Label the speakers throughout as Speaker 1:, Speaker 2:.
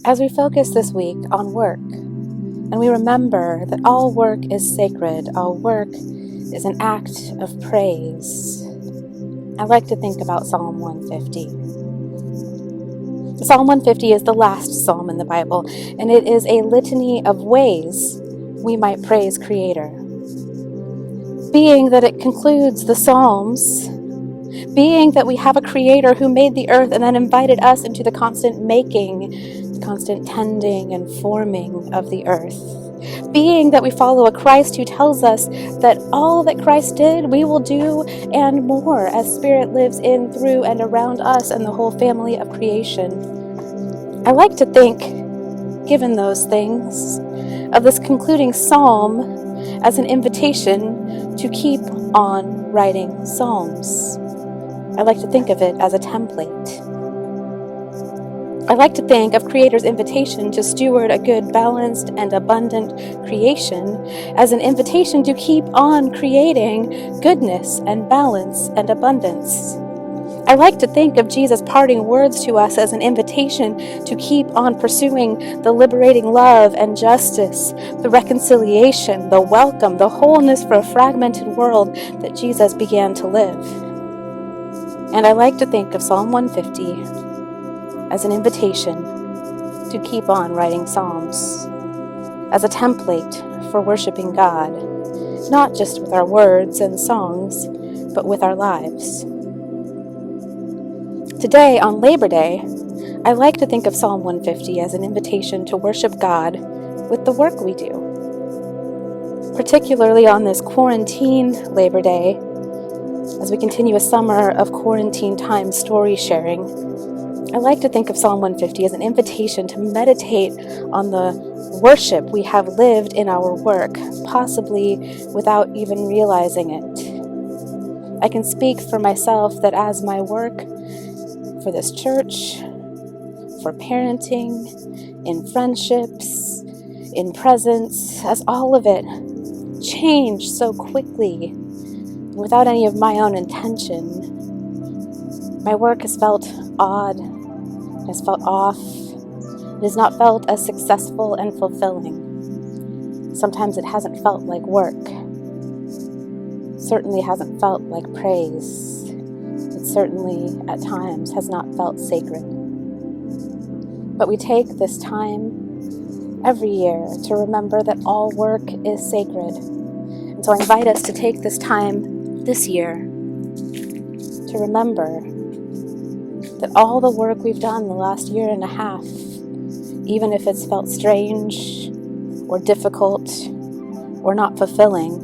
Speaker 1: As we focus this week on work, and we remember that all work is sacred, all work is an act of praise, I like to think about Psalm 150. Psalm 150 is the last psalm in the Bible, and it is a litany of ways we might praise Creator. Being that it concludes the Psalms, being that we have a Creator who made the earth and then invited us into the constant making, the constant tending and forming of the earth. Being that we follow a Christ who tells us that all that Christ did, we will do and more as Spirit lives in, through, and around us and the whole family of creation. I like to think, given those things, of this concluding psalm as an invitation to keep on writing psalms. I like to think of it as a template. I like to think of Creator's invitation to steward a good, balanced, and abundant creation as an invitation to keep on creating goodness and balance and abundance. I like to think of Jesus' parting words to us as an invitation to keep on pursuing the liberating love and justice, the reconciliation, the welcome, the wholeness for a fragmented world that Jesus began to live. And I like to think of Psalm 150 as an invitation to keep on writing psalms, as a template for worshiping God, not just with our words and songs, but with our lives. Today, on Labor Day, I like to think of Psalm 150 as an invitation to worship God with the work we do. Particularly on this quarantine Labor Day, as we continue a summer of quarantine time story sharing, I like to think of Psalm 150 as an invitation to meditate on the worship we have lived in our work, possibly without even realizing it. I can speak for myself that as my work for this church, for parenting, in friendships, in presence, as all of it changed so quickly without any of my own intention, my work has felt odd, has felt off, it has not felt as successful and fulfilling. Sometimes it hasn't felt like work. Certainly hasn't felt like praise. It certainly, at times, has not felt sacred. But we take this time every year to remember that all work is sacred. And so I invite us to take this time this year to remember that all the work we've done the last year and a half, even if it's felt strange or difficult or not fulfilling,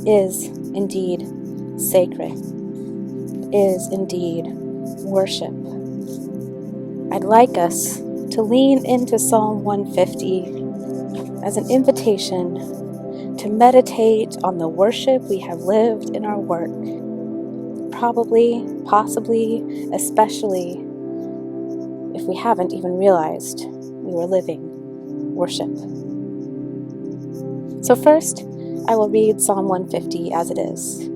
Speaker 1: is indeed sacred, is indeed worship. I'd like us to lean into Psalm 150 as an invitation to meditate on the worship we have lived in our work. Probably, possibly, especially if we haven't even realized we were living worship. So first, I will read Psalm 150 as it is.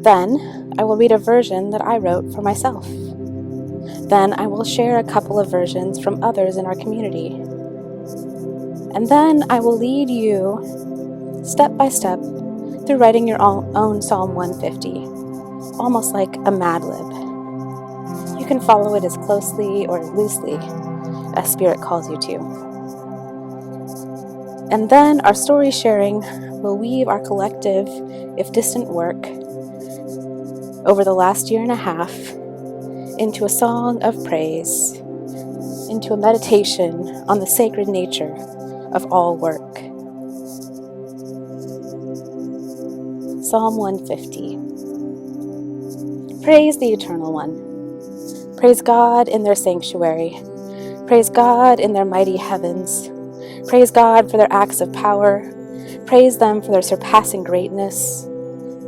Speaker 1: Then, I will read a version that I wrote for myself. Then I will share a couple of versions from others in our community. And then I will lead you, step by step, through writing your own Psalm 150. Almost like a Mad Lib. You can follow it as closely or loosely as Spirit calls you to. And then our story sharing will weave our collective, if distant, work over the last year and a half into a song of praise, into a meditation on the sacred nature of all work. Psalm 150. Praise the Eternal One. Praise God in their sanctuary. Praise God in their mighty heavens. Praise God for their acts of power. Praise them for their surpassing greatness.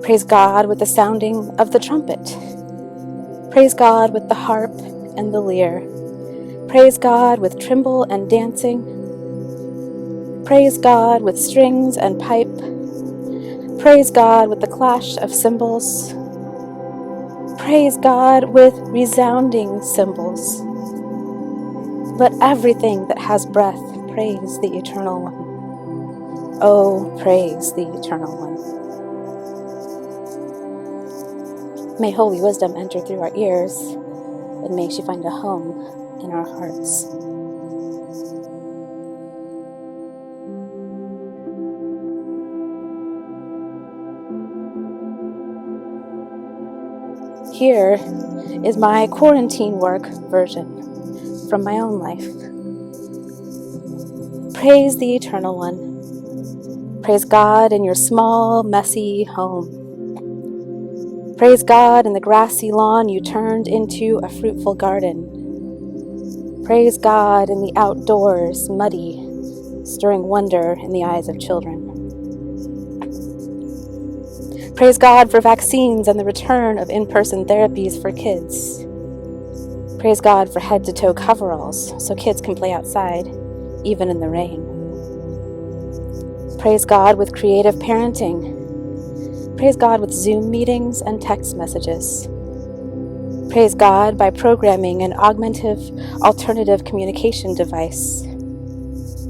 Speaker 1: Praise God with the sounding of the trumpet. Praise God with the harp and the lyre. Praise God with timbrel and dancing. Praise God with strings and pipe. Praise God with the clash of cymbals. Praise God with resounding cymbals. Let everything that has breath praise the Eternal One. Oh, praise the Eternal One. May holy wisdom enter through our ears, and may she find a home in our hearts. Here is my quarantine work version from my own life. Praise the Eternal One. Praise God in your small, messy home. Praise God in the grassy lawn you turned into a fruitful garden. Praise God in the outdoors, muddy, stirring wonder in the eyes of children. Praise God for vaccines and the return of in-person therapies for kids. Praise God for head-to-toe coveralls so kids can play outside, even in the rain. Praise God with creative parenting. Praise God with Zoom meetings and text messages. Praise God by programming an augmentative alternative communication device.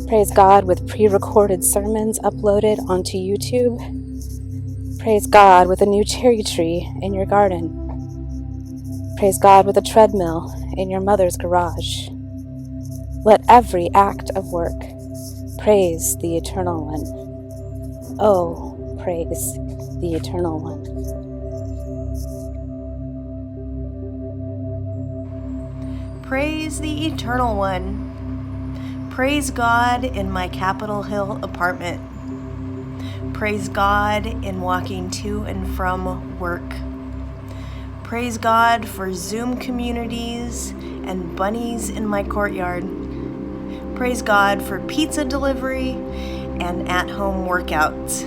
Speaker 1: Praise God with pre-recorded sermons uploaded onto YouTube. Praise God with a new cherry tree in your garden. Praise God with a treadmill in your mother's garage. Let every act of work praise the Eternal One. Oh, praise the Eternal One.
Speaker 2: Praise the Eternal One. Praise God in my Capitol Hill apartment. Praise God in walking to and from work. Praise God for Zoom communities and bunnies in my courtyard. Praise God for pizza delivery and at-home workouts.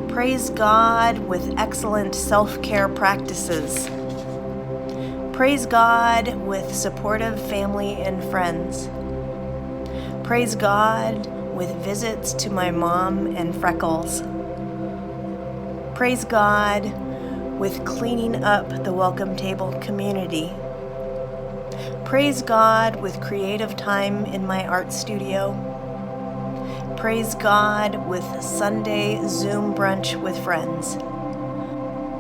Speaker 2: Praise God with excellent self-care practices. Praise God with supportive family and friends. Praise God with visits to my mom and Freckles. Praise God with cleaning up the Welcome Table community. Praise God with creative time in my art studio. Praise God with Sunday Zoom brunch with friends.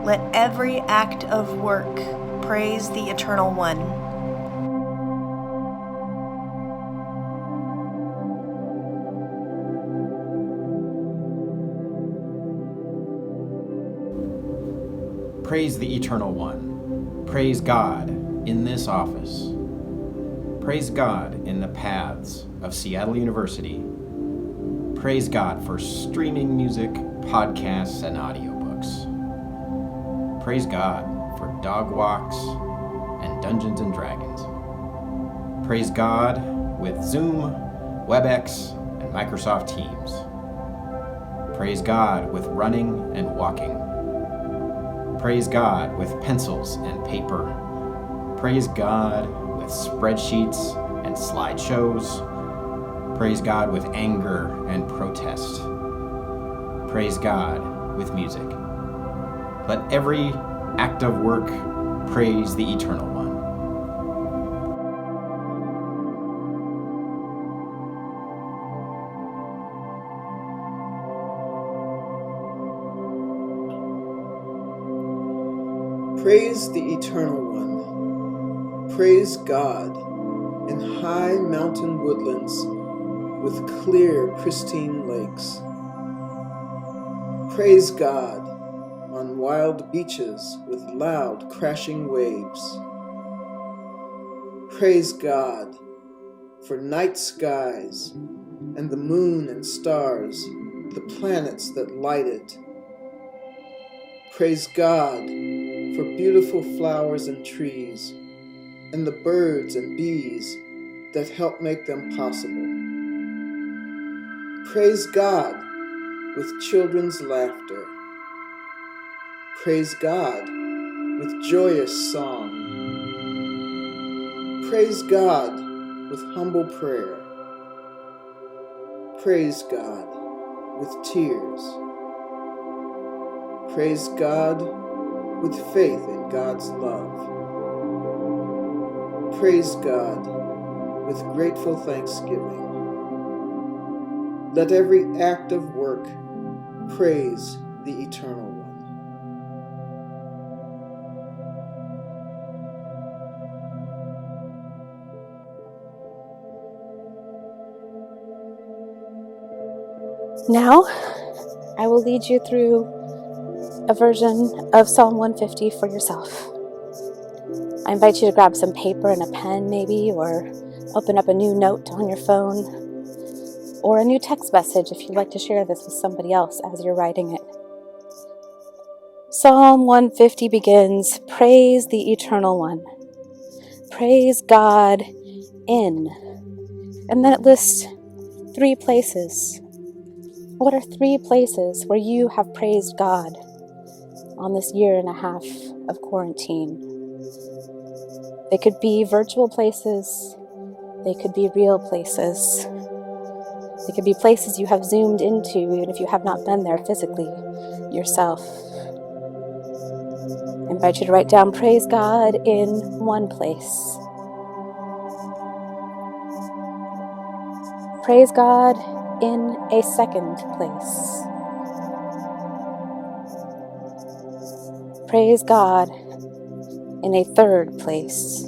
Speaker 2: Let every act of work praise the Eternal One.
Speaker 3: Praise the Eternal One. Praise God in this office. Praise God in the paths of Seattle University. Praise God for streaming music, podcasts, and audiobooks. Praise God for dog walks and Dungeons and Dragons. Praise God with Zoom, WebEx, and Microsoft Teams. Praise God with running and walking. Praise God with pencils and paper. Praise God with spreadsheets and slideshows. Praise God with anger and protest. Praise God with music. Let every act of work praise the Eternal One.
Speaker 4: Praise the Eternal One. Praise God in high mountain woodlands with clear, pristine lakes. Praise God on wild beaches with loud, crashing waves. Praise God for night skies and the moon and stars, the planets that light it. Praise God for beautiful flowers and trees, and the birds and bees that help make them possible. Praise God with children's laughter. Praise God with joyous song. Praise God with humble prayer. Praise God with tears. Praise God with faith in God's love. Praise God with grateful thanksgiving. Let every act of work praise the Eternal One.
Speaker 1: Now, I will lead you through a version of Psalm 150 for yourself. I invite you to grab some paper and a pen maybe, or open up a new note on your phone, or a new text message if you'd like to share this with somebody else as you're writing it. Psalm 150 begins, "Praise the Eternal One." Praise God in. And then it lists 3 places. What are 3 places where you have praised God on this 1.5 years of quarantine? They could be virtual places. They could be real places. They could be places you have zoomed into, even if you have not been there physically yourself. I invite you to write down, praise God in one place. Praise God in a second place. Praise God in a third place.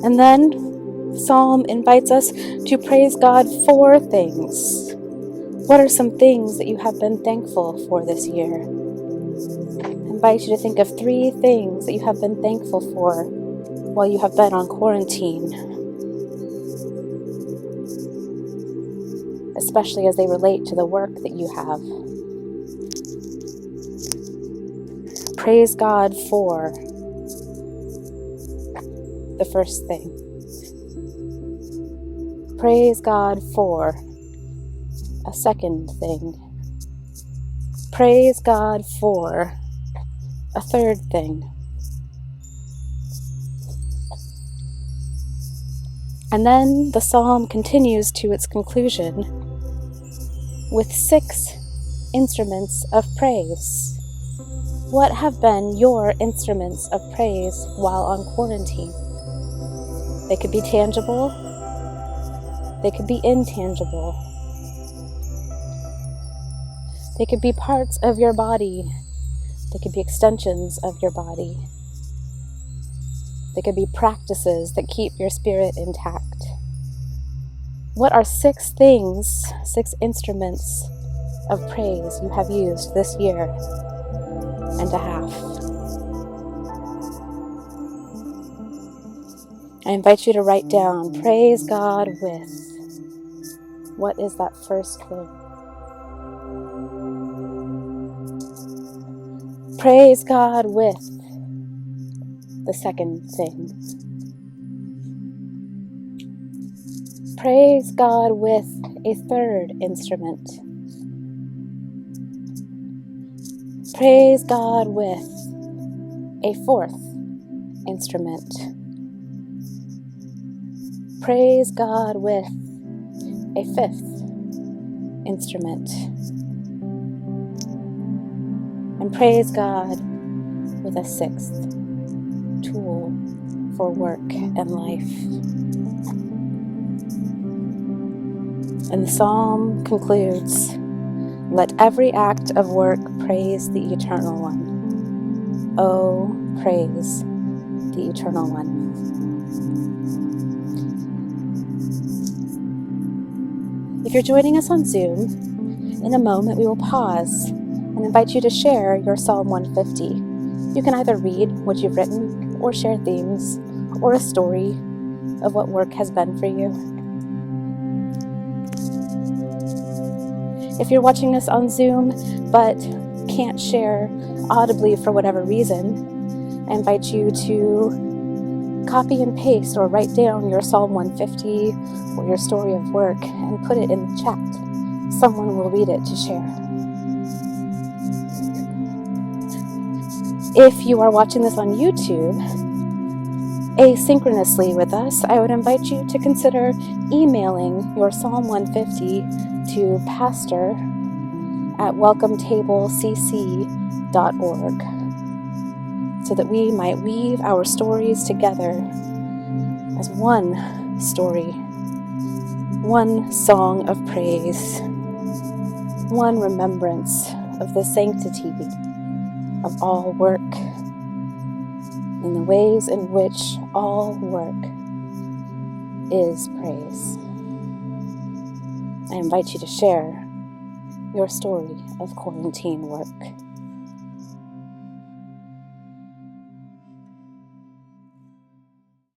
Speaker 1: And then Psalm invites us to praise God for things. What are some things that you have been thankful for this year? I invite you to think of 3 things that you have been thankful for while you have been on quarantine, especially as they relate to the work that you have. Praise God for the first thing. Praise God for a second thing. Praise God for a third thing. And then the psalm continues to its conclusion with 6 instruments of praise. What have been your instruments of praise while on quarantine? They could be tangible. They could be intangible. They could be parts of your body. They could be extensions of your body. They could be practices that keep your spirit intact. What are 6 things, 6 instruments of praise you have used this 1.5 years? I invite you to write down, praise God with. What is that first thing? Praise God with the second thing. Praise God with a third instrument. Praise God with a fourth instrument. Praise God with a fifth instrument. And praise God with a 6th tool for work and life. And the psalm concludes, let every act of work praise the Eternal One. Oh, praise the Eternal One. If you're joining us on Zoom, in a moment we will pause and invite you to share your Psalm 150. You can either read what you've written or share themes or a story of what work has been for you. If you're watching this on Zoom but can't share audibly for whatever reason, I invite you to copy and paste or write down your Psalm 150 or your story of work and put it in the chat. Someone will read it to share. If you are watching this on YouTube, asynchronously with us, I would invite you to consider emailing your Psalm 150 to pastor@welcometablecc.org. so that we might weave our stories together as one story, one song of praise, one remembrance of the sanctity of all work and the ways in which all work is praise. I invite you to share your story of quarantine work.